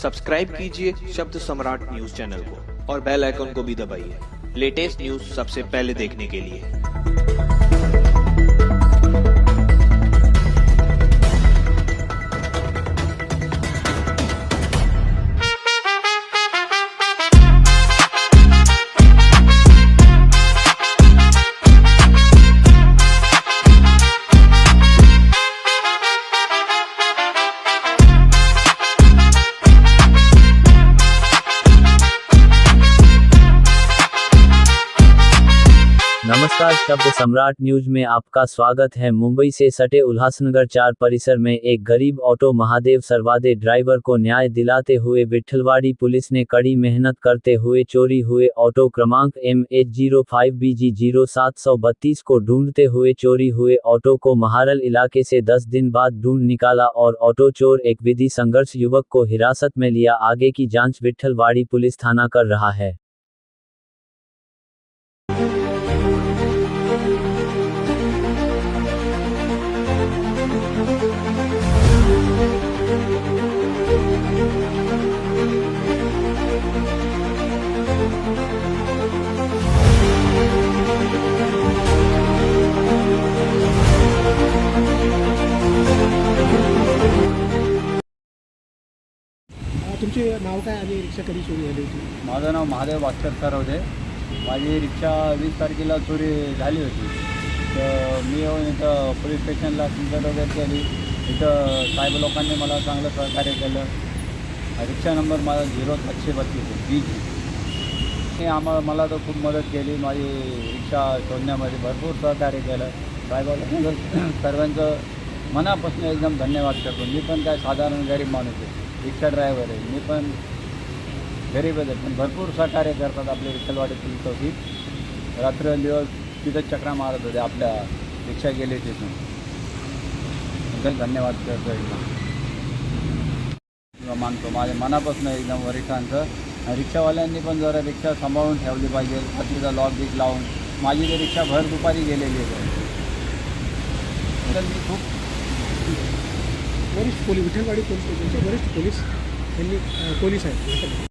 Subscribe कीजिए शब्द सम्राट news channel को और बेल आइकन को भी दबाइए लेटेस्ट न्यूज सबसे पहले देखने के लिए। नमस्कार, शब्द सम्राट न्यूज में आपका स्वागत है। मुंबई से सटे उल्हासनगर 4 परिसर में एक गरीब ऑटो महादेव सरवादे ड्राइवर को न्याय दिलाते हुए विट्ठलवाड़ी पुलिस ने कड़ी मेहनत करते हुए चोरी हुए ऑटो क्रमांक MH05BG0732 को ढूंढते हुए चोरी हुए ऑटो को महारल इलाके से 10 दिन बाद ढूंढ निकाला और ऑटो चोर एक विधि संघर्ष युवक को हिरासत में लिया। आगे की जांच विट्ठलवाड़ी पुलिस थाना कर रहा है। तुमचे नाव काय आणि रिक्षा कधी चोरी झाली होती? माझं नाव महादेव भास्कर सरवदे। माझी रिक्षा 20 तारखेला चोरी झाली होती, तर मी येऊन इथं पोलीस स्टेशनला कंप्लेंट वगैरे केली। इथं साहेब लोकांनी मला चांगलं सहकार्य केलं। रिक्षा नंबर माझा 0732 BG हे मला तर खूप मदत केली। माझी रिक्षा शोधण्यामध्ये भरपूर सहकार्य केलं। साहेबांना सर्वांचं मनापासून एकदम धन्यवाद करतो। मी पण काय साधारण गरीब माणूस आहे, रिक्षा ड्रायव्हर आहे, मी पण गरीब आहे, पण भरपूर सहकार्य करतात आपले विठ्ठलवाडी पोलीस चौकीत। रात्रंदिवस तिथं चक्रा मारत होते, आपल्या रिक्षा गेली तिथून। धन्यवाद करतो एकदम, मानतो माझ्या मनापासून एकदम वरिष्ठांचं। रिक्षावाल्यांनी पण जरा रिक्षा सांभाळून ठेवली पाहिजे, रात्रीचा लॉक बिक लावून। माझी जी रिक्षा भर दुपारी गेलेली आहे, तर मी खूप वरिष्ठ पोलीस विठ्ठलवाडी पोलीस स्टेशनचे वरिष्ठ पोलीस यांनी पोलीस आहेत।